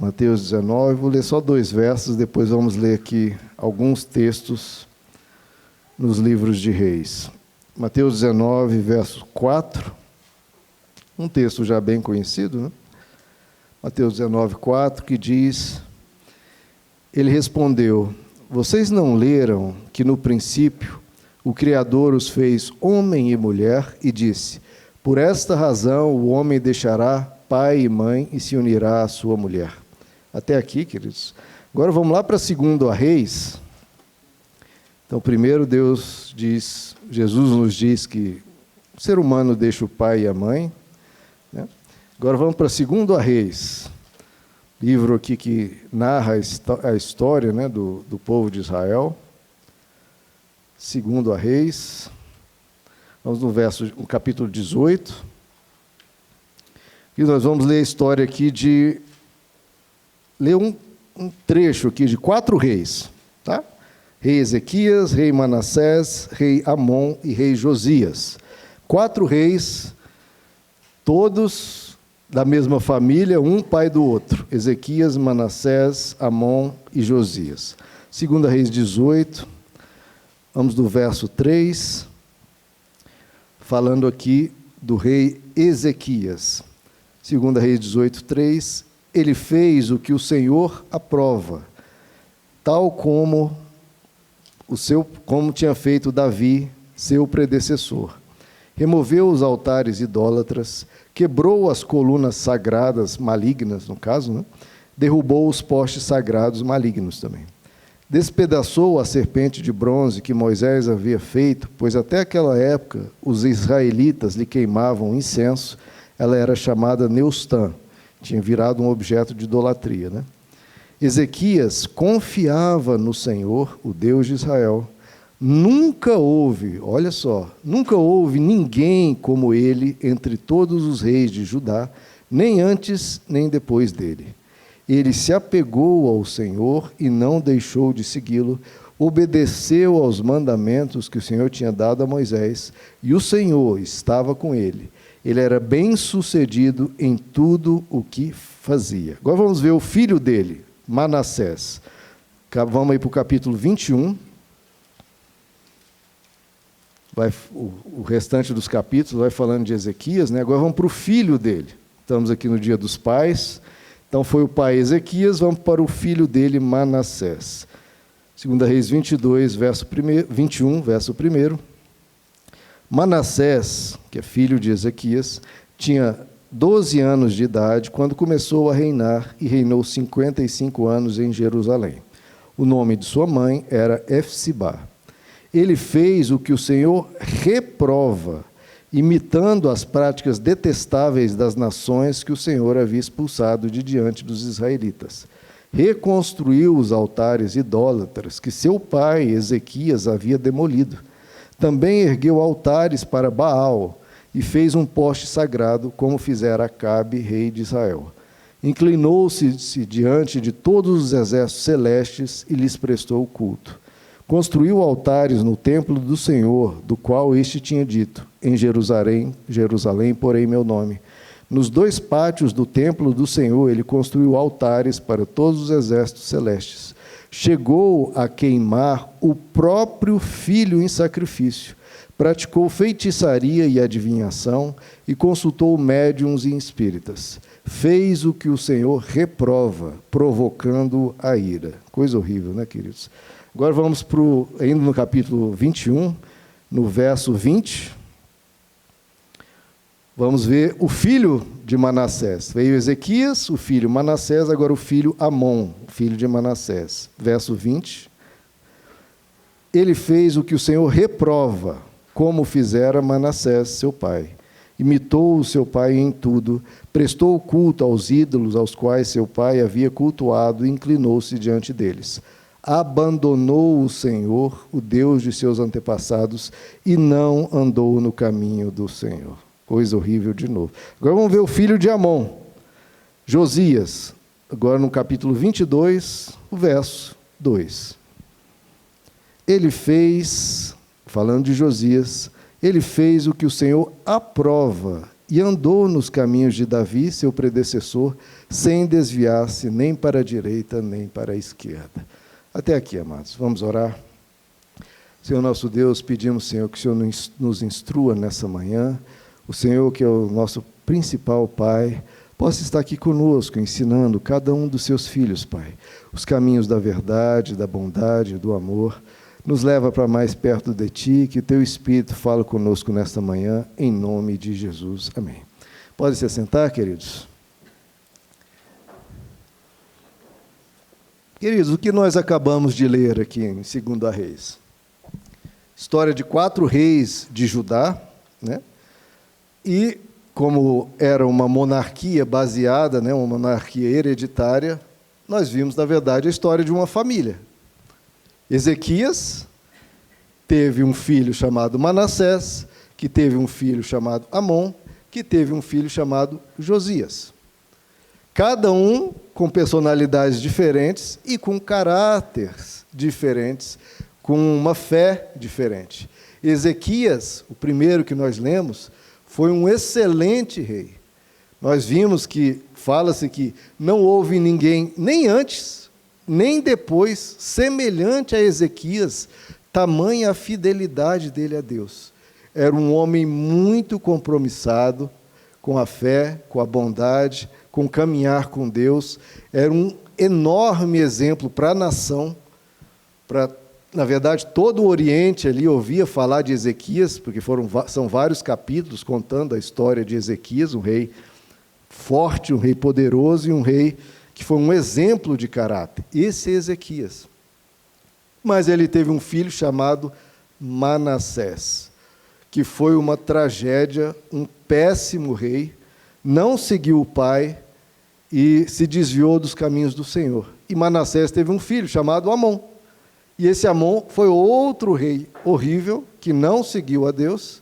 Mateus 19, vou ler só 2 versos, depois vamos ler aqui alguns textos nos livros de Reis. Mateus 19, verso 4, um texto já bem conhecido, né? Mateus 19, 4, que diz: ele respondeu: vocês não leram que no princípio o Criador os fez homem e mulher e disse: por esta razão o homem deixará pai e mãe e se unirá à sua mulher. Até aqui, queridos. Agora vamos lá para 2 Reis. Então, primeiro Jesus nos diz que o ser humano deixa o pai e a mãe, né? Agora vamos para 2 Reis, livro aqui que narra a história, né, do povo de Israel. 2 Reis, vamos no capítulo 18, e nós vamos ler a história aqui ler um trecho aqui de 4 reis, tá? Rei Ezequias, rei Manassés, rei Amon e rei Josias. 4 reis, todos da mesma família, um pai do outro. Ezequias, Manassés, Amon e Josias. 2 Reis 18, vamos do verso 3, falando aqui do rei Ezequias. 2 Reis 18, 3, ele fez o que o Senhor aprova, tal como tinha feito Davi, seu predecessor. Removeu os altares idólatras, quebrou as colunas sagradas malignas, no caso, né? Derrubou os postes sagrados malignos também. Despedaçou a serpente de bronze que Moisés havia feito, pois até aquela época os israelitas lhe queimavam incenso. Ela era chamada Neustã, tinha virado um objeto de idolatria, né? Ezequias confiava no Senhor, o Deus de Israel. Nunca houve, olha só, nunca houve ninguém como ele entre todos os reis de Judá, nem antes nem depois dele. Ele se apegou ao Senhor e não deixou de segui-lo, obedeceu aos mandamentos que o Senhor tinha dado a Moisés, e o Senhor estava com ele. Ele era bem-sucedido em tudo o que fazia. Agora vamos ver o filho dele, Manassés. Vamos aí para o capítulo 21. O restante dos capítulos vai falando de Ezequias, né? Agora vamos para o filho dele. Estamos aqui no dia dos pais. Então foi o pai Ezequias, vamos para o filho dele, Manassés. 2 Reis 22, 21, verso 1. Manassés, que é filho de Ezequias, tinha 12 anos de idade quando começou a reinar e reinou 55 anos em Jerusalém. O nome de sua mãe era Efsibá. Ele fez o que o Senhor reprova, imitando as práticas detestáveis das nações que o Senhor havia expulsado de diante dos israelitas. Reconstruiu os altares idólatras que seu pai Ezequias havia demolido. Também ergueu altares para Baal e fez um poste sagrado, como fizera Acabe, rei de Israel. Inclinou-se diante de todos os exércitos celestes e lhes prestou culto. Construiu altares no templo do Senhor, do qual este tinha dito: em Jerusalém porém meu nome. Nos 2 pátios do templo do Senhor ele construiu altares para todos os exércitos celestes. Chegou a queimar o próprio filho em sacrifício. Praticou feitiçaria e adivinhação e consultou médiuns e espíritas. Fez o que o Senhor reprova, provocando a ira. Coisa horrível, né, queridos? Agora vamos ainda no capítulo 21, no verso 20. Vamos ver o filho de Manassés. Veio Ezequias, o filho Manassés, agora o filho Amon, o filho de Manassés. Verso 20. Ele fez o que o Senhor reprova, como fizera Manassés, seu pai. Imitou o seu pai em tudo, prestou culto aos ídolos aos quais seu pai havia cultuado e inclinou-se diante deles. Abandonou o Senhor, o Deus de seus antepassados, e não andou no caminho do Senhor. Coisa horrível de novo. Agora vamos ver o filho de Amon, Josias. Agora no capítulo 22, o verso 2. Ele fez, falando de Josias, ele fez o que o Senhor aprova, e andou nos caminhos de Davi, seu predecessor, sem desviar-se nem para a direita nem para a esquerda. Até aqui, amados. Vamos orar? Senhor nosso Deus, pedimos, Senhor, que o Senhor nos instrua nessa manhã. O Senhor, que é o nosso principal Pai, possa estar aqui conosco, ensinando cada um dos seus filhos, Pai, os caminhos da verdade, da bondade, do amor. Nos leva para mais perto de Ti, que Teu Espírito fale conosco nesta manhã, em nome de Jesus. Amém. Pode se assentar, queridos? Queridos, o que nós acabamos de ler aqui em 2 Reis? História de 4 reis de Judá, né? E, como era uma monarquia baseada, né, uma monarquia hereditária, nós vimos, na verdade, a história de uma família. Ezequias teve um filho chamado Manassés, que teve um filho chamado Amon, que teve um filho chamado Josias. Cada um com personalidades diferentes e com caráteres diferentes, com uma fé diferente. Ezequias, o primeiro que nós lemos, foi um excelente rei. Nós vimos que fala-se que não houve ninguém, nem antes, nem depois, semelhante a Ezequias, tamanha a fidelidade dele a Deus. Era um homem muito compromissado com a fé, com a bondade, com caminhar com Deus. Era um enorme exemplo para a nação, na verdade, todo o Oriente ali ouvia falar de Ezequias, porque são vários capítulos contando a história de Ezequias, um rei forte, um rei poderoso e um rei que foi um exemplo de caráter. Esse é Ezequias. Mas ele teve um filho chamado Manassés, que foi uma tragédia, um péssimo rei, não seguiu o pai e se desviou dos caminhos do Senhor. E Manassés teve um filho chamado Amon. E esse Amon foi outro rei horrível, que não seguiu a Deus.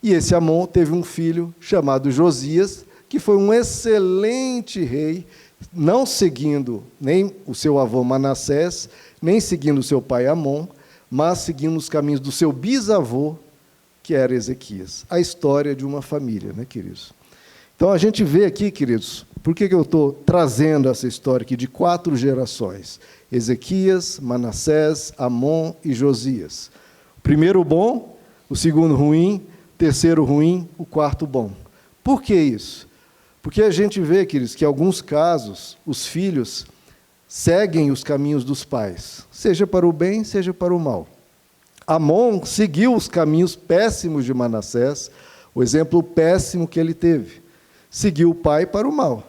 E esse Amon teve um filho chamado Josias, que foi um excelente rei, não seguindo nem o seu avô Manassés, nem seguindo o seu pai Amon, mas seguindo os caminhos do seu bisavô, que era Ezequias. A história de uma família, né, queridos? Então, a gente vê aqui, queridos, por que eu estou trazendo essa história aqui de 4 gerações? Ezequias, Manassés, Amon e Josias. O primeiro bom, o segundo ruim, o terceiro ruim, o quarto bom. Por que isso? Porque a gente vê, queridos, que em alguns casos os filhos seguem os caminhos dos pais, seja para o bem, seja para o mal. Amon seguiu os caminhos péssimos de Manassés, o exemplo péssimo que ele teve. Seguiu o pai para o mal.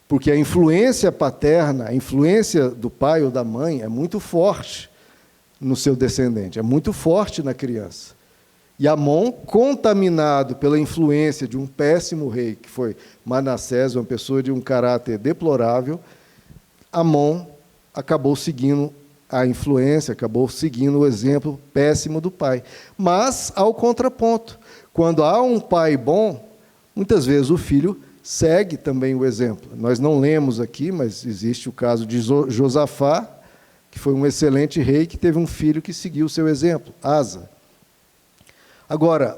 Porque a influência paterna, a influência do pai ou da mãe é muito forte no seu descendente, é muito forte na criança. E Amon, contaminado pela influência de um péssimo rei, que foi Manassés, uma pessoa de um caráter deplorável, Amon acabou seguindo a influência, acabou seguindo o exemplo péssimo do pai. Mas, ao contraponto, quando há um pai bom, muitas vezes o filho segue também o exemplo. Nós não lemos aqui, mas existe o caso de Josafá, que foi um excelente rei, que teve um filho que seguiu o seu exemplo, Asa. Agora,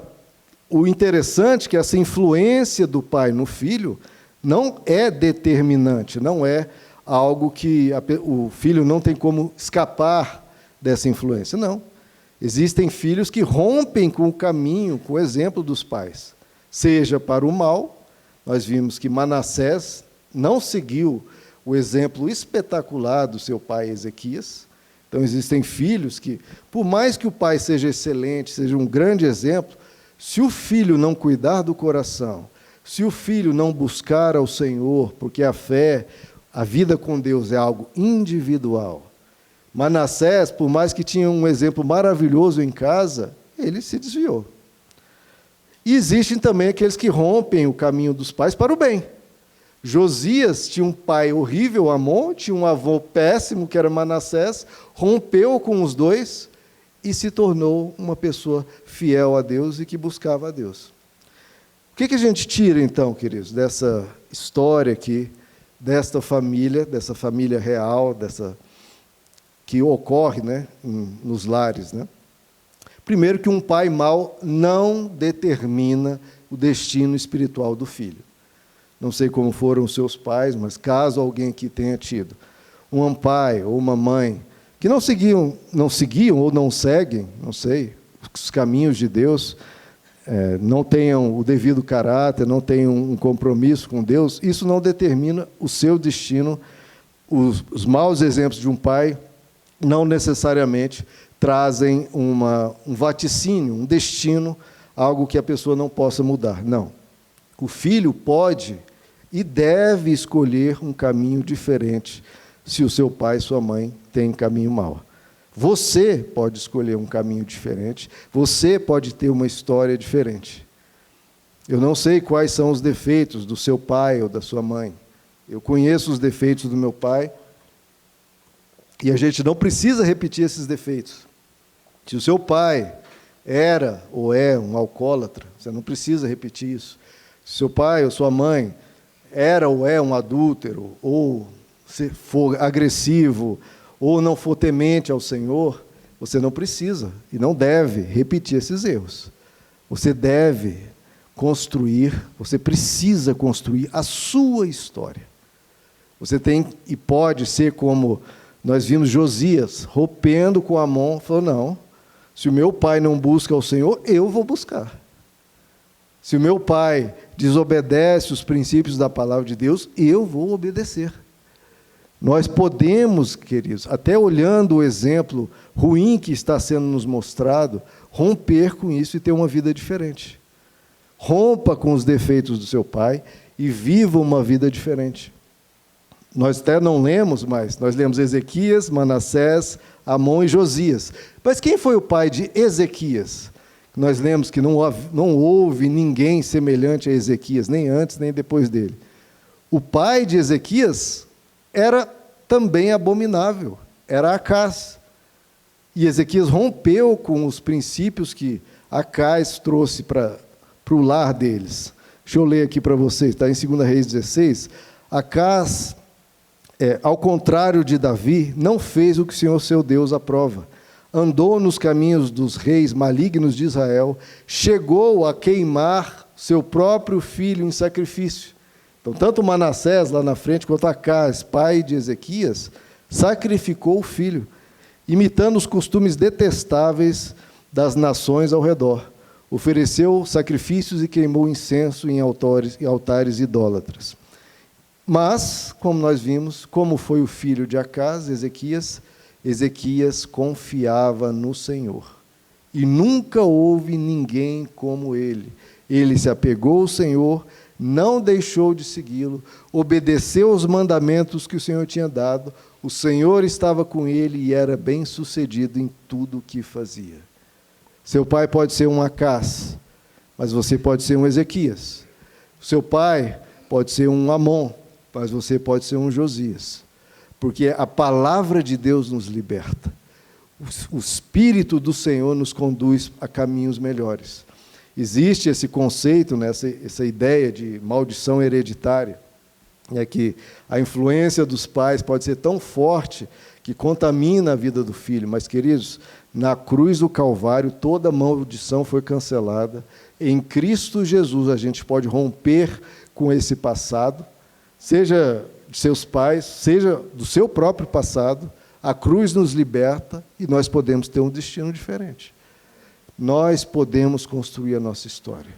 o interessante é que essa influência do pai no filho não é determinante, não é algo que o filho não tem como escapar dessa influência, não. Existem filhos que rompem com o caminho, com o exemplo dos pais, seja para o mal. Nós vimos que Manassés não seguiu o exemplo espetacular do seu pai Ezequias. Então, existem filhos que, por mais que o pai seja excelente, seja um grande exemplo, se o filho não cuidar do coração, se o filho não buscar ao Senhor, porque a fé, a vida com Deus é algo individual. Manassés, por mais que tinha um exemplo maravilhoso em casa, ele se desviou. E existem também aqueles que rompem o caminho dos pais para o bem. Josias tinha um pai horrível, Amon, tinha um avô péssimo, que era Manassés, rompeu com os dois e se tornou uma pessoa fiel a Deus e que buscava a Deus. O que a gente tira, então, queridos, dessa história aqui, dessa família real, que ocorre, né, nos lares, né? Primeiro, que um pai mau não determina o destino espiritual do filho. Não sei como foram os seus pais, mas caso alguém aqui tenha tido um pai ou uma mãe que não seguiam ou não seguem, não sei, os caminhos de Deus, não tenham o devido caráter, não tenham um compromisso com Deus, isso não determina o seu destino. Os maus exemplos de um pai não necessariamente trazem um vaticínio, um destino, algo que a pessoa não possa mudar. Não. O filho pode e deve escolher um caminho diferente se o seu pai e sua mãe têm caminho mau. Você pode escolher um caminho diferente, você pode ter uma história diferente. Eu não sei quais são os defeitos do seu pai ou da sua mãe. Eu conheço os defeitos do meu pai e a gente não precisa repetir esses defeitos. Se o seu pai era ou é um alcoólatra, você não precisa repetir isso. Se seu pai ou sua mãe era ou é um adúltero, ou se for agressivo, ou não for temente ao Senhor, você não precisa e não deve repetir esses erros. Você deve construir, você precisa construir a sua história. Você tem e pode ser como nós vimos Josias, rompendo com Amon, falou, não, se o meu pai não busca ao Senhor, eu vou buscar. Se o meu pai desobedece os princípios da palavra de Deus, eu vou obedecer. Nós podemos, queridos, até olhando o exemplo ruim que está sendo nos mostrado, romper com isso e ter uma vida diferente. Rompa com os defeitos do seu pai e viva uma vida diferente. Nós até não lemos, mas nós lemos Ezequias, Manassés, Amon e Josias. Mas quem foi o pai de Ezequias? Nós lemos que não houve ninguém semelhante a Ezequias, nem antes nem depois dele. O pai de Ezequias era também abominável, era Acás. E Ezequias rompeu com os princípios que Acás trouxe para o lar deles. Deixa eu ler aqui para vocês, está em 2 Reis 16. Acás, ao contrário de Davi, não fez o que o Senhor seu Deus aprova. Andou nos caminhos dos reis malignos de Israel, chegou a queimar seu próprio filho em sacrifício. Então, tanto Manassés, lá na frente, quanto Acás, pai de Ezequias, sacrificou o filho, imitando os costumes detestáveis das nações ao redor. Ofereceu sacrifícios e queimou incenso em altares idólatras. Mas, como nós vimos, como foi o filho de Acás, Ezequias confiava no Senhor. E nunca houve ninguém como ele. Ele se apegou ao Senhor, não deixou de segui-lo, obedeceu aos mandamentos que o Senhor tinha dado, o Senhor estava com ele e era bem-sucedido em tudo o que fazia. Seu pai pode ser um Acás, mas você pode ser um Ezequias. Seu pai pode ser um Amon, mas você pode ser um Josias. Porque a palavra de Deus nos liberta. O Espírito do Senhor nos conduz a caminhos melhores. Existe esse conceito, né, essa ideia de maldição hereditária, que a influência dos pais pode ser tão forte que contamina a vida do filho. Mas, queridos, na cruz do Calvário, toda maldição foi cancelada. Em Cristo Jesus, a gente pode romper com esse passado, seja de seus pais, seja do seu próprio passado. A cruz nos liberta e nós podemos ter um destino diferente. Nós podemos construir a nossa história.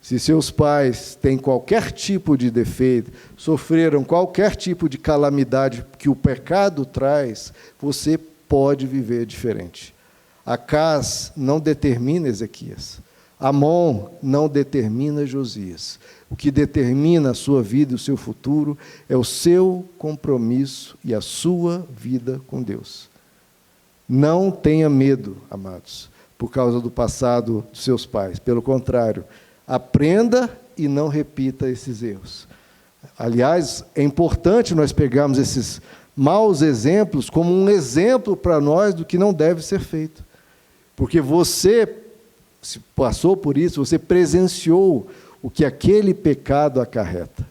Se seus pais têm qualquer tipo de defeito, sofreram qualquer tipo de calamidade que o pecado traz, você pode viver diferente. Acás não determina Ezequias. Amon não determina Josias. O que determina a sua vida e o seu futuro é o seu compromisso e a sua vida com Deus. Não tenha medo, amados, por causa do passado dos seus pais. Pelo contrário, aprenda e não repita esses erros. Aliás, é importante nós pegarmos esses maus exemplos como um exemplo para nós do que não deve ser feito. Porque você passou por isso, você presenciou o que aquele pecado acarreta.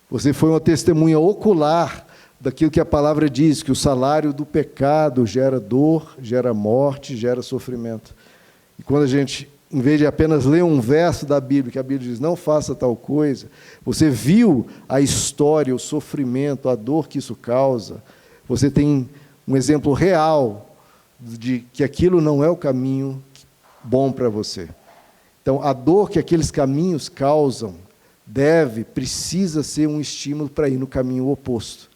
Você foi uma testemunha ocular daquilo que a palavra diz, que o salário do pecado gera dor, gera morte, gera sofrimento. E quando a gente, em vez de apenas ler um verso da Bíblia, que a Bíblia diz, não faça tal coisa, você viu a história, o sofrimento, a dor que isso causa, você tem um exemplo real de que aquilo não é o caminho bom para você. Então, a dor que aqueles caminhos causam precisa ser um estímulo para ir no caminho oposto.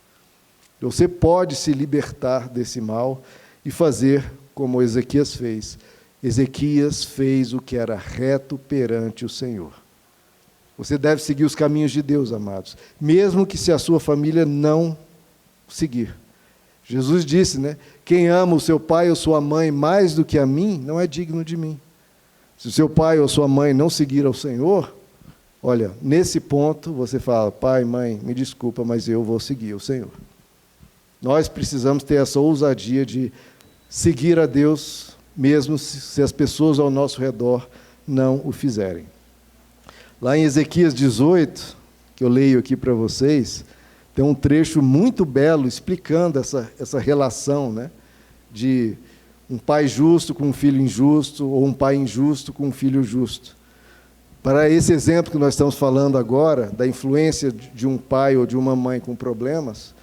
Você pode se libertar desse mal e fazer como Ezequias fez. Ezequias fez o que era reto perante o Senhor. Você deve seguir os caminhos de Deus, amados, mesmo que se a sua família não seguir. Jesus disse, né? Quem ama o seu pai ou sua mãe mais do que a mim, não é digno de mim. Se o seu pai ou sua mãe não seguir ao Senhor, olha, nesse ponto você fala, pai, mãe, me desculpa, mas eu vou seguir o Senhor. Nós precisamos ter essa ousadia de seguir a Deus, mesmo se as pessoas ao nosso redor não o fizerem. Lá em Ezequias 18, que eu leio aqui para vocês, tem um trecho muito belo explicando essa relação, né, de um pai justo com um filho injusto, ou um pai injusto com um filho justo. Para esse exemplo que nós estamos falando agora, da influência de um pai ou de uma mãe com problemas,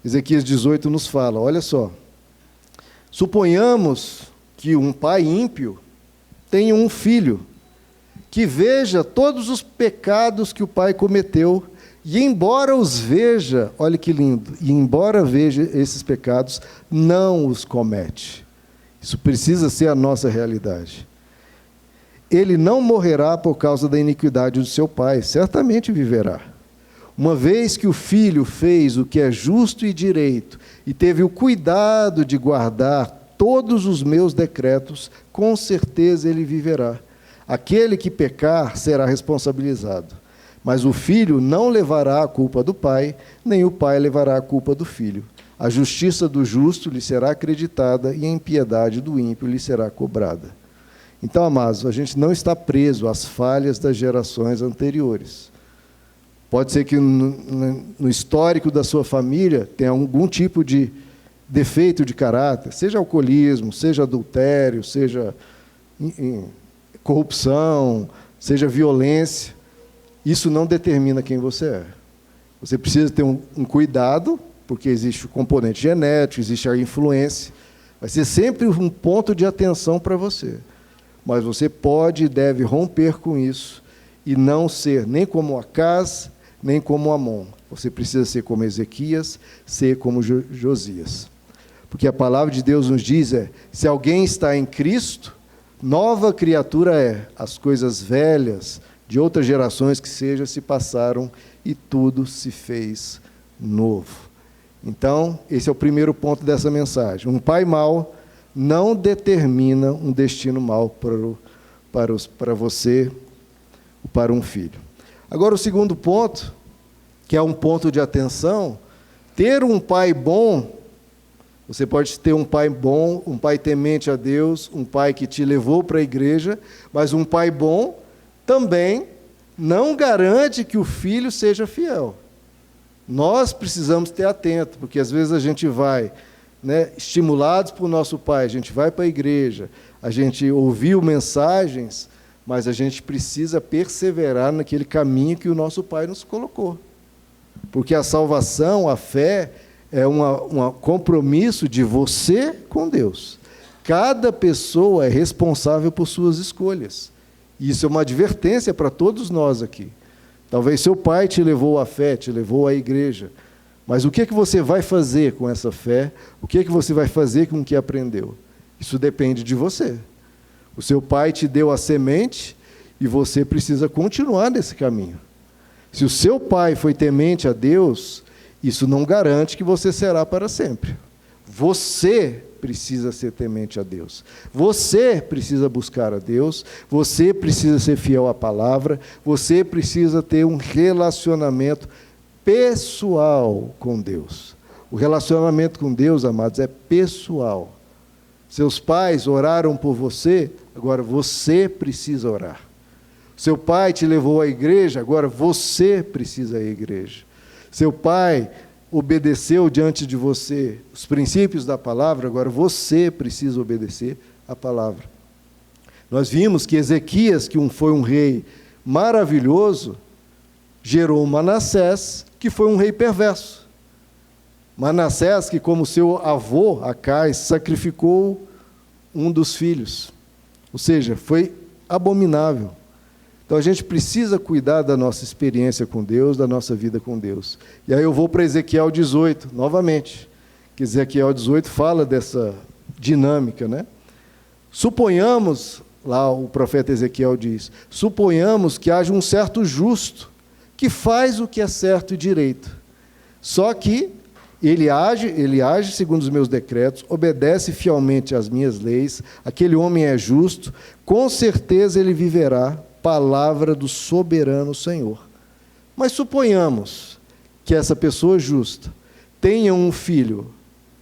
Ezequias 18 nos fala, olha só, suponhamos que um pai ímpio tenha um filho que veja todos os pecados que o pai cometeu e embora os veja, olha que lindo, e embora veja esses pecados, não os comete. Isso precisa ser a nossa realidade. Ele não morrerá por causa da iniquidade do seu pai, certamente viverá. Uma vez que o filho fez o que é justo e direito e teve o cuidado de guardar todos os meus decretos, com certeza ele viverá. Aquele que pecar será responsabilizado. Mas o filho não levará a culpa do pai, nem o pai levará a culpa do filho. A justiça do justo lhe será acreditada e a impiedade do ímpio lhe será cobrada. Então, amados, a gente não está preso às falhas das gerações anteriores. Pode ser que no histórico da sua família tenha algum tipo de defeito de caráter, seja alcoolismo, seja adultério, seja corrupção, seja violência. Isso não determina quem você é. Você precisa ter um cuidado, porque existe o componente genético, existe a influência. Vai ser sempre um ponto de atenção para você. Mas você pode e deve romper com isso e não ser nem como Acaz, nem como Amon. Você precisa ser como Ezequias, ser como Josias. Porque a palavra de Deus nos diz se alguém está em Cristo, nova criatura é. As coisas velhas de outras gerações que seja se passaram e tudo se fez novo. Então, esse é o primeiro ponto dessa mensagem. Um pai mau não determina um destino mau para você ou para um filho. Agora, o segundo ponto, que é um ponto de atenção, ter um pai bom, você pode ter um pai bom, um pai temente a Deus, um pai que te levou para a igreja, mas um pai bom também não garante que o filho seja fiel. Nós precisamos ter atento, porque às vezes a gente vai, estimulados por nosso pai, a gente vai para a igreja, a gente ouviu mensagens, mas a gente precisa perseverar naquele caminho que o nosso pai nos colocou. Porque a salvação, a fé, é um compromisso de você com Deus. Cada pessoa é responsável por suas escolhas. Isso é uma advertência para todos nós aqui. Talvez seu pai te levou à fé, te levou à igreja. Mas o que é que você vai fazer com essa fé? O que é que você vai fazer com o que aprendeu? Isso depende de você. O seu pai te deu a semente e você precisa continuar nesse caminho. Se o seu pai foi temente a Deus, isso não garante que você será para sempre. Você precisa ser temente a Deus. Você precisa buscar a Deus. Você precisa ser fiel à palavra. Você precisa ter um relacionamento pessoal com Deus. O relacionamento com Deus, amados, é pessoal. Seus pais oraram por você, agora você precisa orar. Seu pai te levou à igreja, agora você precisa ir à igreja. Seu pai obedeceu diante de você os princípios da palavra, agora você precisa obedecer a palavra. Nós vimos que Ezequias, que foi um rei maravilhoso, gerou Manassés, que foi um rei perverso. Manassés, que como seu avô, Acais, sacrificou um dos filhos. Ou seja, foi abominável. Então a gente precisa cuidar da nossa experiência com Deus, da nossa vida com Deus. E aí eu vou para Ezequiel 18, novamente. Que Ezequiel 18 fala dessa dinâmica, né? Suponhamos, lá o profeta Ezequiel diz, suponhamos que haja um certo justo, que faz o que é certo e direito. Só que ele age segundo os meus decretos, obedece fielmente às minhas leis, aquele homem é justo, com certeza ele viverá, palavra do soberano Senhor. Mas suponhamos que essa pessoa justa tenha um filho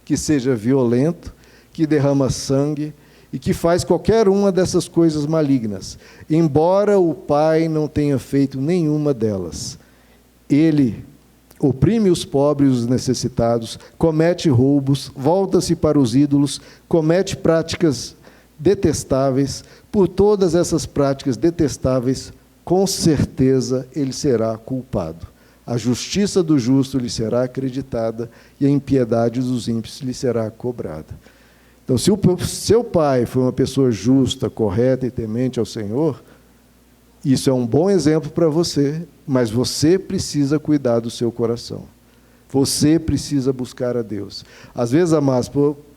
que seja violento, que derrama sangue e que faz qualquer uma dessas coisas malignas, embora o pai não tenha feito nenhuma delas. Ele oprime os pobres e os necessitados, comete roubos, volta-se para os ídolos, comete práticas detestáveis. Por todas essas práticas detestáveis, com certeza ele será culpado. A justiça do justo lhe será acreditada e a impiedade dos ímpios lhe será cobrada. Então, se o seu pai foi uma pessoa justa, correta e temente ao Senhor, isso é um bom exemplo para você, mas você precisa cuidar do seu coração. Você precisa buscar a Deus. Às vezes, amados,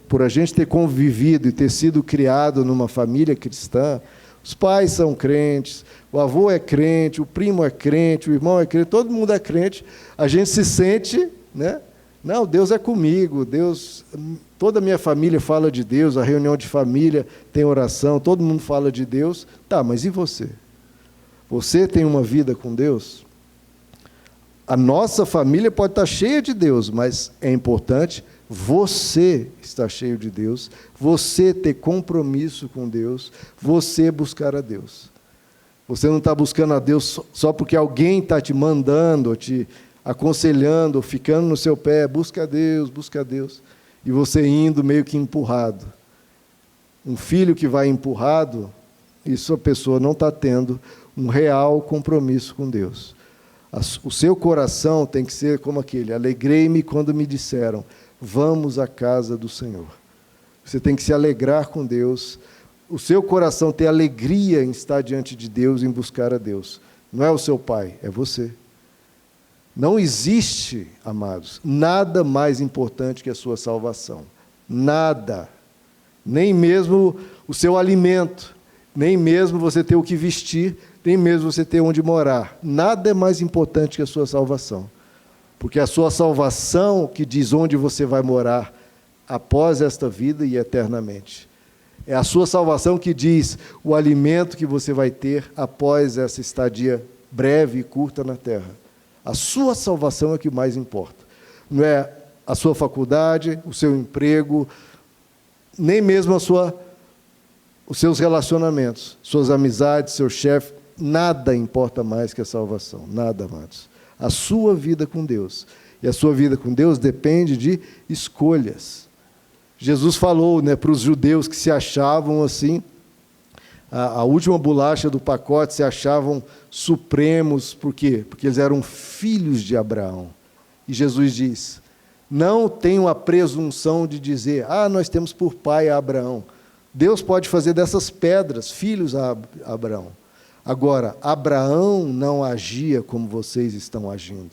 por a gente ter convivido e ter sido criado numa família cristã, os pais são crentes, o avô é crente, o primo é crente, o irmão é crente, todo mundo é crente, a gente se sente, né? Não, Deus é comigo, Deus, toda a minha família fala de Deus, a reunião de família tem oração, todo mundo fala de Deus. Tá, mas e você? Você tem uma vida com Deus? A nossa família pode estar cheia de Deus, mas é importante você estar cheio de Deus, você ter compromisso com Deus, você buscar a Deus. Você não está buscando a Deus só porque alguém está te mandando, ou te aconselhando, ou ficando no seu pé, busca a Deus, e você indo meio que empurrado. Um filho que vai empurrado, isso a pessoa não está tendo um real compromisso com Deus. O seu coração tem que ser como aquele: alegrei-me quando me disseram, vamos à casa do Senhor. Você tem que se alegrar com Deus, o seu coração ter alegria em estar diante de Deus, em buscar a Deus. Não é o seu pai, é você. Não existe, amados, nada mais importante que a sua salvação. Nada. Nem mesmo o seu alimento, nem mesmo você ter o que vestir, nem mesmo você ter onde morar. Nada é mais importante que a sua salvação. Porque a sua salvação que diz onde você vai morar após esta vida e eternamente. É a sua salvação que diz o alimento que você vai ter após essa estadia breve e curta na terra. A sua salvação é o que mais importa. Não é a sua faculdade, o seu emprego, nem mesmo os seus relacionamentos, suas amizades, seu chefe. Nada importa mais que a salvação. Nada, amados. A sua vida com Deus. E a sua vida com Deus depende de escolhas. Jesus falou, né, para os judeus que se achavam assim, a última bolacha do pacote, se achavam supremos. Por quê? Porque eles eram filhos de Abraão. E Jesus diz, não tenham a presunção de dizer, nós temos por pai a Abraão. Deus pode fazer dessas pedras filhos a Abraão. Agora, Abraão não agia como vocês estão agindo.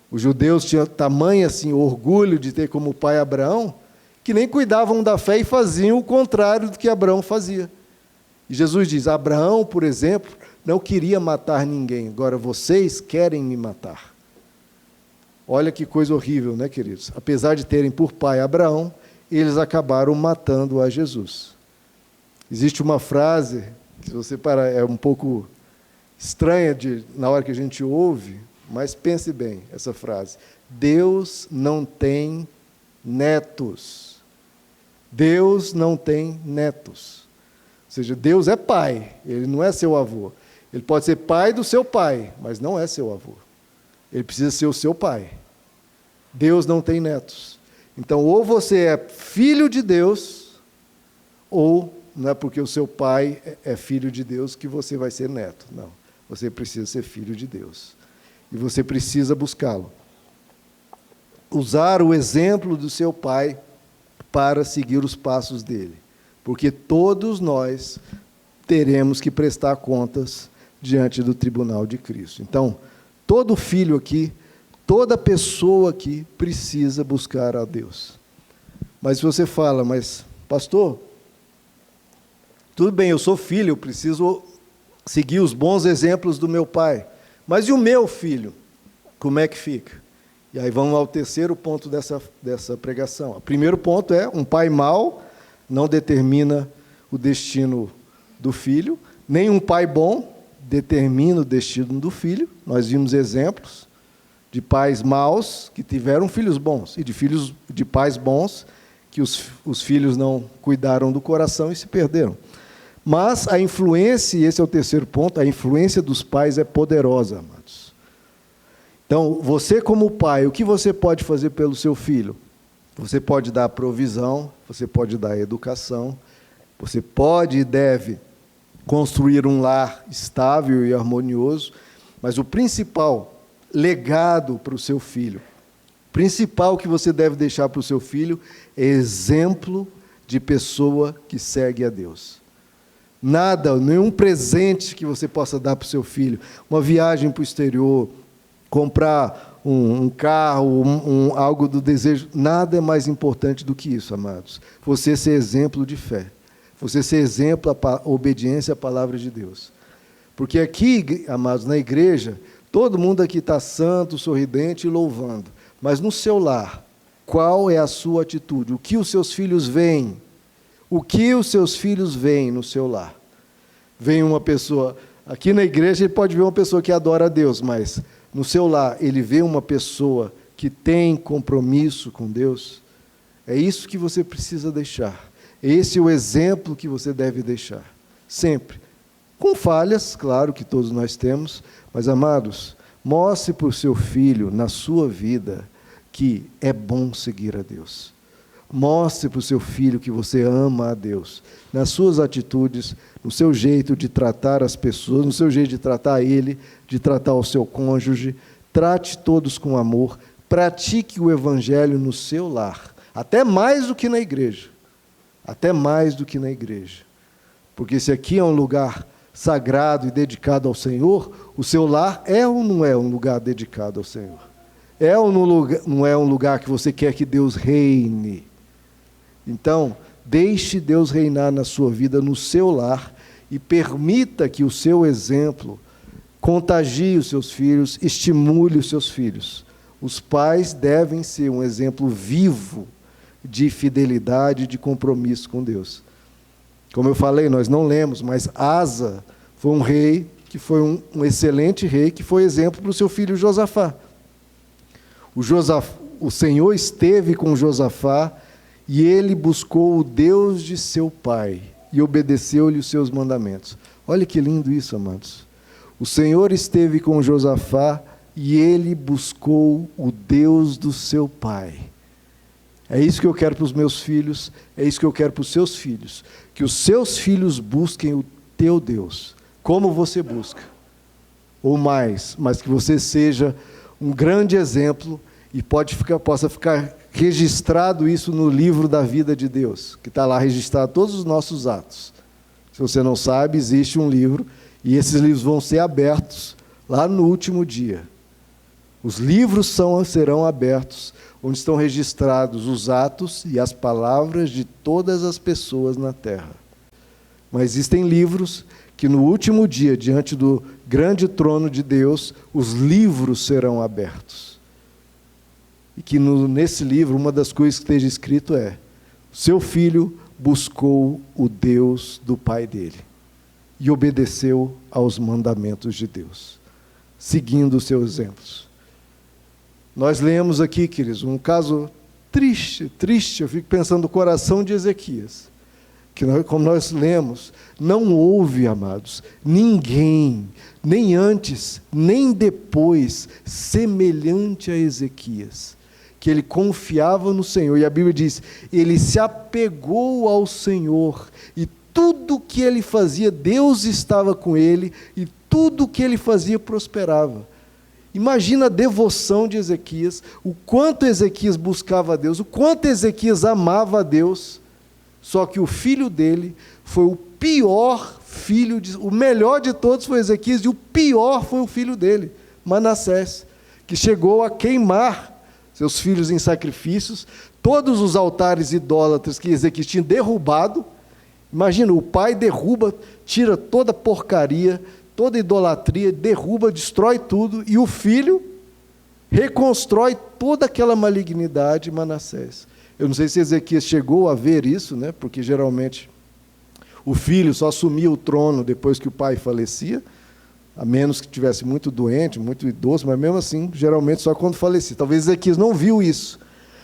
Os judeus tinham tamanho assim, orgulho de ter como pai Abraão, que nem cuidavam da fé e faziam o contrário do que Abraão fazia. E Jesus diz, Abraão, por exemplo, não queria matar ninguém, agora vocês querem me matar. Olha que coisa horrível, né, queridos? Apesar de terem por pai Abraão, eles acabaram matando a Jesus. Existe uma frase, que se você parar, é um pouco estranha na hora que a gente ouve, mas pense bem essa frase. Deus não tem netos. Deus não tem netos. Ou seja, Deus é pai, ele não é seu avô. Ele pode ser pai do seu pai, mas não é seu avô. Ele precisa ser o seu pai. Deus não tem netos. Então, ou você é filho de Deus, ou não é porque o seu pai é filho de Deus que você vai ser neto. Não. Você precisa ser filho de Deus. E você precisa buscá-lo. Usar o exemplo do seu pai para seguir os passos dele. Porque todos nós teremos que prestar contas diante do tribunal de Cristo. Então, todo filho aqui, toda pessoa aqui precisa buscar a Deus. Mas se você fala, mas pastor, tudo bem, eu sou filho, eu preciso seguir os bons exemplos do meu pai. Mas e o meu filho? Como é que fica? E aí vamos ao terceiro ponto dessa pregação. O primeiro ponto é, um pai mau não determina o destino do filho, nem um pai bom determina o destino do filho. Nós vimos exemplos de pais maus que tiveram filhos bons, e de pais bons que os filhos não cuidaram do coração e se perderam. Mas a influência, e esse é o terceiro ponto, a influência dos pais é poderosa, amados. Então, você como pai, o que você pode fazer pelo seu filho? Você pode dar provisão, você pode dar educação, você pode e deve construir um lar estável e harmonioso, mas o principal legado para o seu filho, o principal que você deve deixar para o seu filho é exemplo de pessoa que segue a Deus. Nada, nenhum presente que você possa dar para o seu filho, uma viagem para o exterior, comprar um carro, algo do desejo, nada é mais importante do que isso, amados. Você ser exemplo de fé. Você ser exemplo à obediência à palavra de Deus. Porque aqui, amados, na igreja, todo mundo aqui está santo, sorridente e louvando. Mas no seu lar, qual é a sua atitude? O que os seus filhos veem? O que os seus filhos veem no seu lar? Vem uma pessoa, aqui na igreja ele pode ver uma pessoa que adora a Deus, mas no seu lar ele vê uma pessoa que tem compromisso com Deus. É isso que você precisa deixar. Esse é o exemplo que você deve deixar, sempre. Com falhas, claro que todos nós temos, mas, amados, mostre para o seu filho, na sua vida, que é bom seguir a Deus. Mostre para o seu filho que você ama a Deus, nas suas atitudes, no seu jeito de tratar as pessoas, no seu jeito de tratar ele, de tratar o seu cônjuge. Trate todos com amor, pratique o evangelho no seu lar, até mais do que na igreja. Até mais do que na igreja. Porque se aqui é um lugar sagrado e dedicado ao Senhor, o seu lar é ou não é um lugar dedicado ao Senhor? É ou não é um lugar que você quer que Deus reine? Então, deixe Deus reinar na sua vida, no seu lar, e permita que o seu exemplo contagie os seus filhos, estimule os seus filhos. Os pais devem ser um exemplo vivo de fidelidade, de compromisso com Deus. Como eu falei, nós não lemos, mas Asa foi um rei, que foi um excelente rei, que foi exemplo para o seu filho Josafá. O Senhor esteve com Josafá e ele buscou o Deus de seu pai e obedeceu-lhe os seus mandamentos. Olha que lindo isso, amados. O Senhor esteve com Josafá e ele buscou o Deus do seu pai. É isso que eu quero para os meus filhos, é isso que eu quero para os seus filhos. Que os seus filhos busquem o teu Deus, como você busca. Ou mais, mas que você seja um grande exemplo e possa ficar registrado isso no livro da vida de Deus, que está lá registrado todos os nossos atos. Se você não sabe, existe um livro, e esses livros vão ser abertos lá no último dia. Os livros serão abertos, onde estão registrados os atos e as palavras de todas as pessoas na terra. Mas existem livros que no último dia, diante do grande trono de Deus, os livros serão abertos. E que nesse livro, uma das coisas que esteja escrito é: seu filho buscou o Deus do pai dele e obedeceu aos mandamentos de Deus, seguindo os seus exemplos. Nós lemos aqui, queridos, um caso triste, eu fico pensando no coração de Ezequias, que como nós lemos, não houve, amados, ninguém, nem antes, nem depois, semelhante a Ezequias, que ele confiava no Senhor, e a Bíblia diz, ele se apegou ao Senhor, e tudo que ele fazia, Deus estava com ele, e tudo que ele fazia prosperava. Imagina a devoção de Ezequias, o quanto Ezequias buscava a Deus, o quanto Ezequias amava a Deus, só que o filho dele foi o pior filho, o melhor de todos foi Ezequias, e o pior foi o filho dele, Manassés, que chegou a queimar seus filhos em sacrifícios, todos os altares idólatras que Ezequias tinha derrubado. Imagina, o pai derruba, tira toda a porcaria, toda a idolatria, derruba, destrói tudo, e o filho reconstrói toda aquela malignidade, Manassés. Eu não sei se Ezequias chegou a ver isso, né? Porque geralmente o filho só assumia o trono depois que o pai falecia, a menos que estivesse muito doente, muito idoso, mas mesmo assim, geralmente só quando falecia. Talvez Ezequias não viu isso,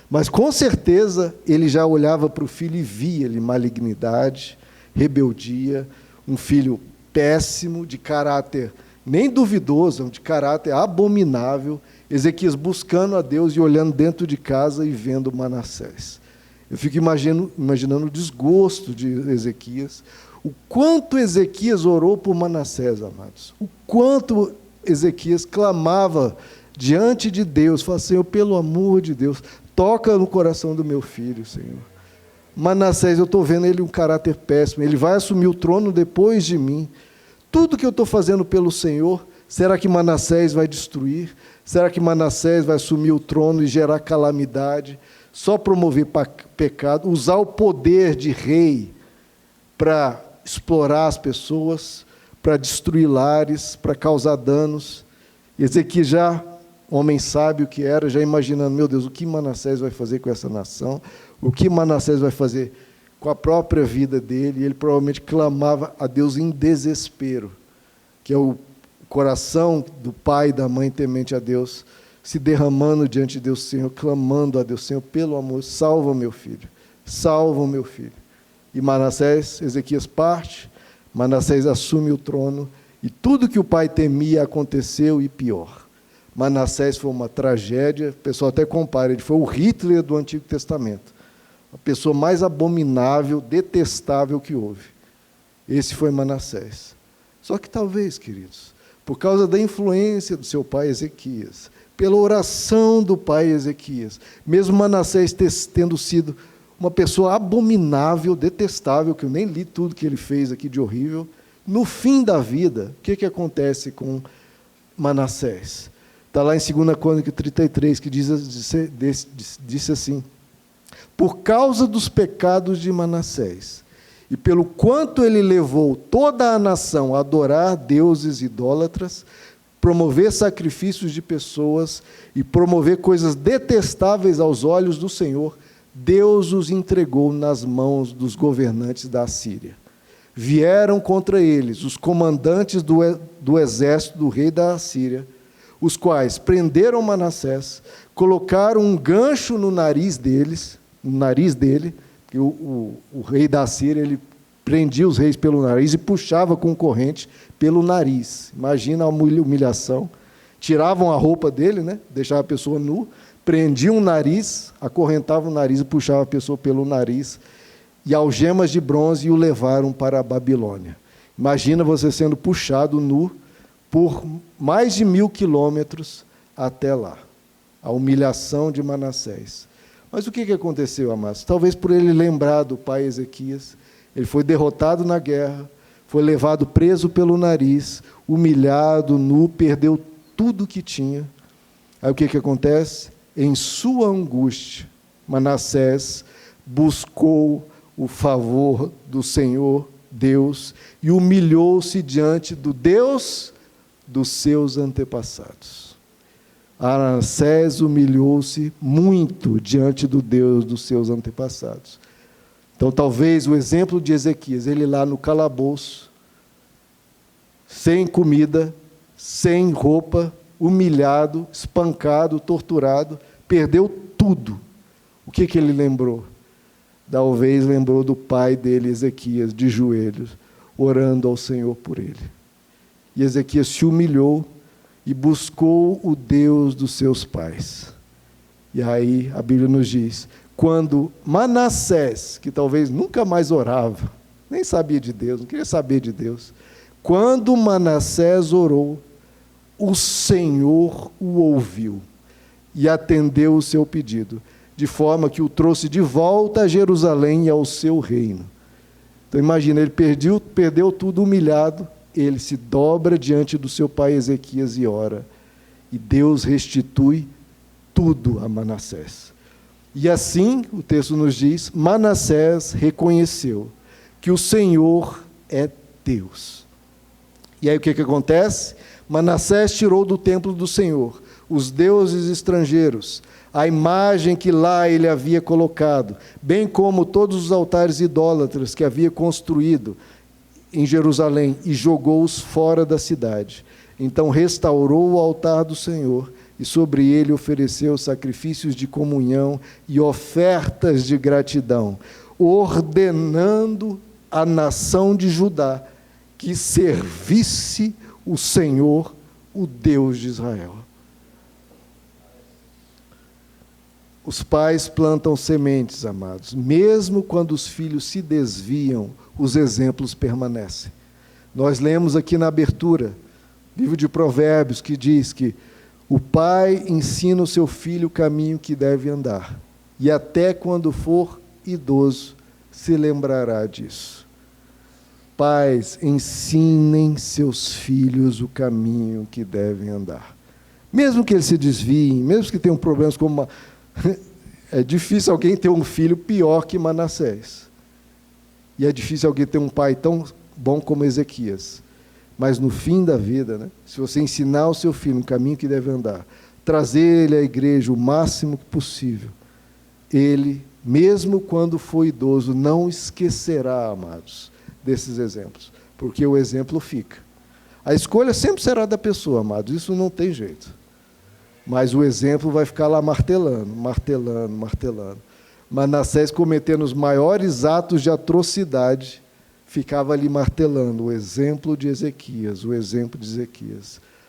mas com certeza ele já olhava para o filho e via-lhe malignidade, rebeldia, um filho péssimo, de caráter nem duvidoso, de caráter abominável, Ezequias buscando a Deus e olhando dentro de casa e vendo Manassés. Eu fico imaginando o desgosto de Ezequias, o quanto Ezequias orou por Manassés, amados, o quanto Ezequias clamava diante de Deus, falava: Senhor, pelo amor de Deus, toca no coração do meu filho, Senhor. Manassés, eu estou vendo ele um caráter péssimo, ele vai assumir o trono depois de mim. Tudo que eu estou fazendo pelo Senhor, será que Manassés vai destruir? Será que Manassés vai assumir o trono e gerar calamidade? Só promover pecado, usar o poder de rei para explorar as pessoas, para destruir lares, para causar danos. Ezequias já, homem sábio que era, já imaginando: meu Deus, o que Manassés vai fazer com essa nação? O que Manassés vai fazer com a própria vida dele? E ele provavelmente clamava a Deus em desespero, que é o coração do pai e da mãe temente a Deus, se derramando diante de Deus, Senhor, clamando a Deus: Senhor, pelo amor, salva o meu filho, salva o meu filho. E Manassés, Ezequias parte, Manassés assume o trono, e tudo que o pai temia aconteceu, e pior. Manassés foi uma tragédia, o pessoal até compara, ele foi o Hitler do Antigo Testamento, a pessoa mais abominável, detestável que houve. Esse foi Manassés. Só que talvez, queridos, por causa da influência do seu pai Ezequias, pela oração do pai Ezequias, mesmo Manassés tendo sido uma pessoa abominável, detestável, que eu nem li tudo que ele fez aqui de horrível, no fim da vida, o que acontece com Manassés? Está lá em 2 Crônicas 33, que disse assim: por causa dos pecados de Manassés, e pelo quanto ele levou toda a nação a adorar deuses idólatras, promover sacrifícios de pessoas e promover coisas detestáveis aos olhos do Senhor, Deus os entregou nas mãos dos governantes da Assíria. Vieram contra eles os comandantes do exército do rei da Assíria, os quais prenderam Manassés, colocaram um gancho no nariz dele, porque o rei da Assíria, ele prendia os reis pelo nariz e puxava com corrente pelo nariz. Imagina a humilhação. Tiravam a roupa dele, né? Deixava a pessoa nu, prendiam o nariz, acorrentavam o nariz e puxavam a pessoa pelo nariz, e algemas de bronze, e o levaram para a Babilônia. Imagina você sendo puxado nu por mais de 1000 quilômetros até lá. A humilhação de Manassés. Mas o que aconteceu, amados? Talvez por ele lembrar do pai Ezequias, ele foi derrotado na guerra, foi levado preso pelo nariz, humilhado, nu, perdeu tudo que tinha. Aí o que acontece? Em sua angústia, Manassés buscou o favor do Senhor Deus e humilhou-se diante do Deus dos seus antepassados. Manassés humilhou-se muito diante do Deus dos seus antepassados. Então, talvez o exemplo de Ezequias, ele lá no calabouço, sem comida, sem roupa, humilhado, espancado, torturado, perdeu tudo. O que ele lembrou? Talvez lembrou do pai dele, Ezequias, de joelhos, orando ao Senhor por ele. E Ezequias se humilhou e buscou o Deus dos seus pais. E aí a Bíblia nos diz: quando Manassés, que talvez nunca mais orava, nem sabia de Deus, não queria saber de Deus. Quando Manassés orou, o Senhor o ouviu e atendeu o seu pedido, de forma que o trouxe de volta a Jerusalém e ao seu reino. Então imagina, ele perdeu tudo humilhado, ele se dobra diante do seu pai Ezequias e ora, e Deus restitui tudo a Manassés. E assim, o texto nos diz, Manassés reconheceu que o Senhor é Deus. E aí o que acontece? Manassés tirou do templo do Senhor os deuses estrangeiros, a imagem que lá ele havia colocado, bem como todos os altares idólatras que havia construído em Jerusalém, e jogou-os fora da cidade. Então restaurou o altar do Senhor, e sobre ele ofereceu sacrifícios de comunhão e ofertas de gratidão, ordenando a nação de Judá que servisse o Senhor, o Deus de Israel. Os pais plantam sementes, amados. Mesmo quando os filhos se desviam, os exemplos permanecem. Nós lemos aqui na abertura, livro de Provérbios, que diz que o pai ensina o seu filho o caminho que deve andar, e até quando for idoso, se lembrará disso. Pais, ensinem seus filhos o caminho que devem andar. Mesmo que eles se desviem, mesmo que tenham problemas como é difícil alguém ter um filho pior que Manassés. E é difícil alguém ter um pai tão bom como Ezequias. Mas no fim da vida, né, se você ensinar o seu filho um caminho que deve andar, trazer ele à igreja o máximo possível, ele, mesmo quando for idoso, não esquecerá, amados, desses exemplos, porque o exemplo fica. A escolha sempre será da pessoa, amados, isso não tem jeito. Mas o exemplo vai ficar lá martelando. Manassés, cometendo os maiores atos de atrocidade, ficava ali martelando o exemplo de Ezequias,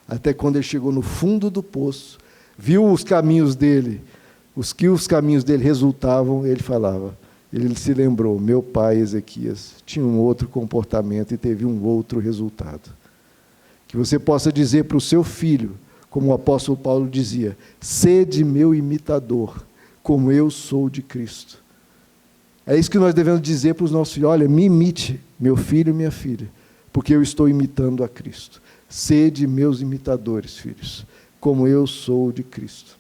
até quando ele chegou no fundo do poço, viu os caminhos dele, os caminhos dele resultavam, ele falava, ele se lembrou, meu pai Ezequias tinha um outro comportamento e teve um outro resultado. Que você possa dizer para o seu filho, como o apóstolo Paulo dizia, sede meu imitador, como eu sou de Cristo. É isso que nós devemos dizer para os nossos filhos, olha, me imite, meu filho e minha filha, porque eu estou imitando a Cristo. Sede meus imitadores, filhos, como eu sou de Cristo.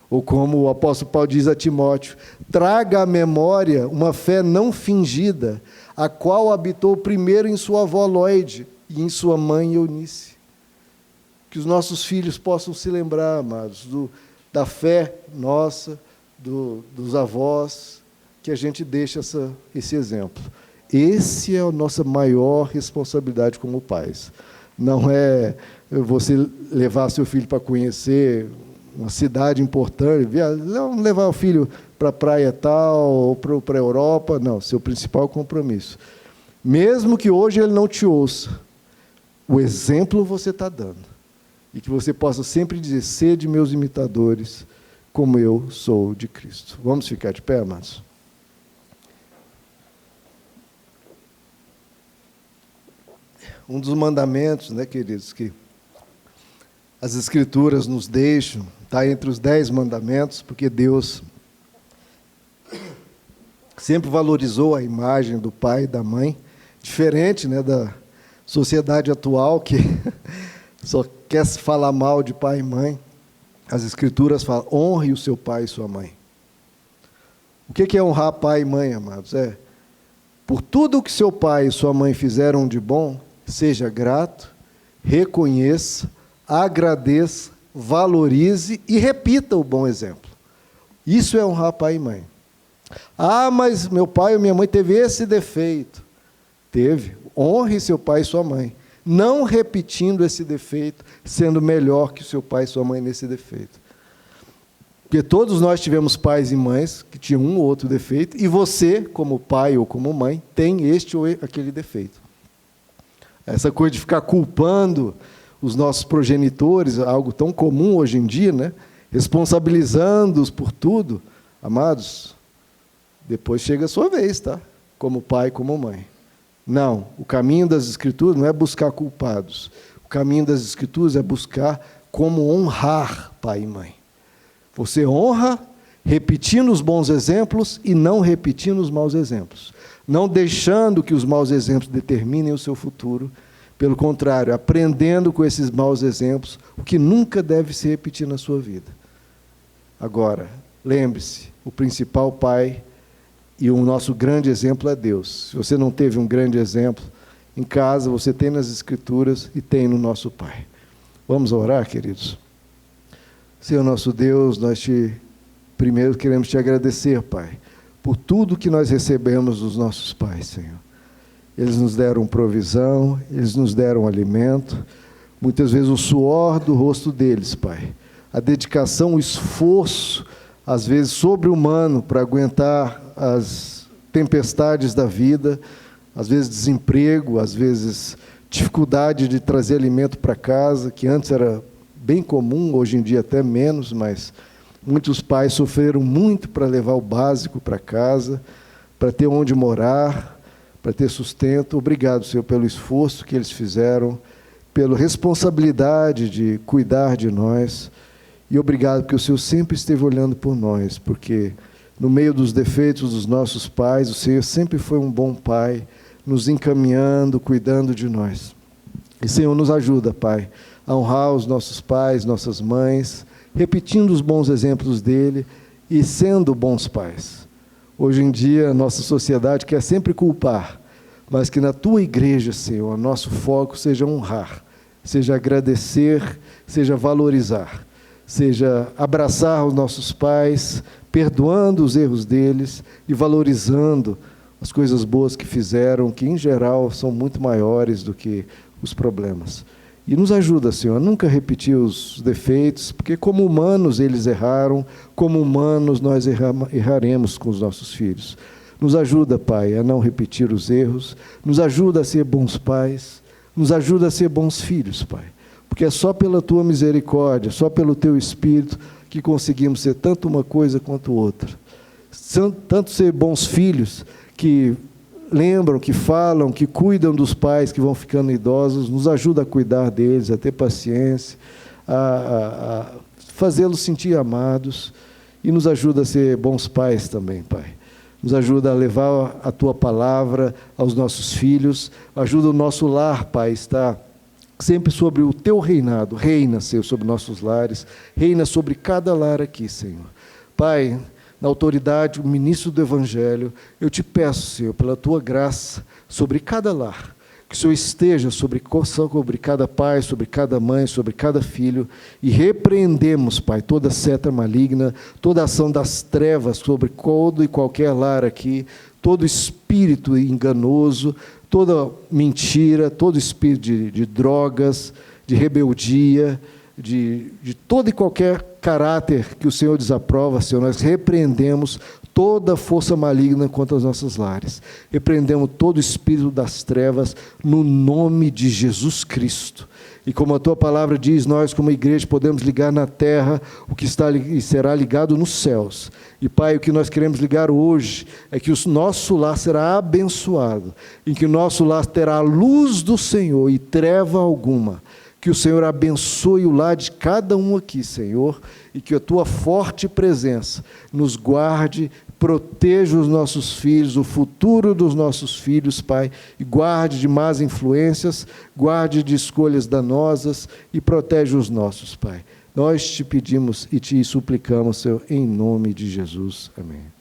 Ou como o apóstolo Paulo diz a Timóteo, traga à memória uma fé não fingida, a qual habitou primeiro em sua avó Lóide e em sua mãe Eunice. Que os nossos filhos possam se lembrar, amados, da fé nossa, dos avós, que a gente deixa esse exemplo. Esse é a nossa maior responsabilidade como pais. Não é você levar seu filho para conhecer uma cidade importante, não levar o filho para a praia tal, ou para a Europa, não, seu principal compromisso. Mesmo que hoje ele não te ouça, o exemplo você está dando. E que você possa sempre dizer, sede meus imitadores, como eu sou de Cristo. Vamos ficar de pé, amados? Um dos mandamentos, né, queridos, que as Escrituras nos deixam, está entre os 10 mandamentos, porque Deus sempre valorizou a imagem do pai e da mãe, diferente, né, da sociedade atual, que só quer se falar mal de pai e mãe. As Escrituras falam, honre o seu pai e sua mãe. O que é honrar pai e mãe, amados? Por tudo o que seu pai e sua mãe fizeram de bom, seja grato, reconheça, agradeça, valorize e repita o bom exemplo. Isso é honrar pai e mãe. Ah, mas meu pai ou minha mãe teve esse defeito. Teve. Honre seu pai e sua mãe. Não repetindo esse defeito, sendo melhor que o seu pai e sua mãe nesse defeito. Porque todos nós tivemos pais e mães que tinham um ou outro defeito, e você, como pai ou como mãe, tem este ou aquele defeito. Essa coisa de ficar culpando os nossos progenitores, algo tão comum hoje em dia, né? Responsabilizando-os por tudo, amados, depois chega a sua vez, tá? como pai, como mãe. Não, o caminho das Escrituras não é buscar culpados. O caminho das Escrituras é buscar como honrar pai e mãe. Você honra repetindo os bons exemplos e não repetindo os maus exemplos. Não deixando que os maus exemplos determinem o seu futuro. Pelo contrário, aprendendo com esses maus exemplos o que nunca deve se repetir na sua vida. Agora, lembre-se, o principal pai e o nosso grande exemplo é Deus. Se você não teve um grande exemplo em casa, você tem nas Escrituras e tem no nosso Pai. Vamos orar, queridos? Senhor nosso Deus, primeiro queremos te agradecer, Pai, por tudo que nós recebemos dos nossos pais, Senhor. Eles nos deram provisão, eles nos deram alimento, muitas vezes o suor do rosto deles, Pai. A dedicação, o esforço, às vezes sobre-humano, para aguentar as tempestades da vida, às vezes desemprego, às vezes dificuldade de trazer alimento para casa, que antes era bem comum, hoje em dia até menos, mas muitos pais sofreram muito para levar o básico para casa, para ter onde morar, para ter sustento. Obrigado, Senhor, pelo esforço que eles fizeram, pela responsabilidade de cuidar de nós, e obrigado porque o Senhor sempre esteve olhando por nós, porque no meio dos defeitos dos nossos pais, o Senhor sempre foi um bom pai, nos encaminhando, cuidando de nós. E, Senhor, nos ajuda, Pai, a honrar os nossos pais, nossas mães, repetindo os bons exemplos dele e sendo bons pais. Hoje em dia, a nossa sociedade quer sempre culpar, mas que na Tua igreja, Senhor, o nosso foco seja honrar, seja agradecer, seja valorizar, seja abraçar os nossos pais, perdoando os erros deles e valorizando as coisas boas que fizeram, que em geral são muito maiores do que os problemas. E nos ajuda, Senhor, a nunca repetir os defeitos, porque como humanos eles erraram, como humanos nós erraremos com os nossos filhos. Nos ajuda, Pai, a não repetir os erros, nos ajuda a ser bons pais, nos ajuda a ser bons filhos, Pai, porque é só pela Tua misericórdia, só pelo Teu Espírito que conseguimos ser tanto uma coisa quanto outra. Tanto ser bons filhos que lembram, que falam, que cuidam dos pais que vão ficando idosos, nos ajuda a cuidar deles, a ter paciência, a fazê-los sentir amados, e nos ajuda a ser bons pais também, Pai. Nos ajuda a levar a Tua palavra aos nossos filhos, ajuda o nosso lar, Pai, estar sempre sobre o Teu reinado. Reina, Senhor, sobre nossos lares, reina sobre cada lar aqui, Senhor. Pai, na autoridade, o ministro do Evangelho, eu te peço, Senhor, pela Tua graça, sobre cada lar, que o Senhor esteja sobre cada pai, sobre cada mãe, sobre cada filho, e repreendemos, Pai, toda seta maligna, toda ação das trevas sobre todo e qualquer lar aqui, todo espírito enganoso, toda mentira, todo espírito de drogas, de rebeldia, de todo e qualquer caráter que o Senhor desaprova, Senhor, nós repreendemos toda força maligna contra os nossos lares. Repreendemos todo espírito das trevas no nome de Jesus Cristo. E como a Tua palavra diz, nós como igreja podemos ligar na terra o que está e será ligado nos céus. E Pai, o que nós queremos ligar hoje é que o nosso lar será abençoado, em que o nosso lar terá a luz do Senhor e treva alguma. Que o Senhor abençoe o lar de cada um aqui, Senhor, e que a Tua forte presença nos guarde, proteja os nossos filhos, o futuro dos nossos filhos, Pai, e guarde de más influências, guarde de escolhas danosas e protege os nossos, Pai. Nós te pedimos e te suplicamos, Senhor, em nome de Jesus. Amém.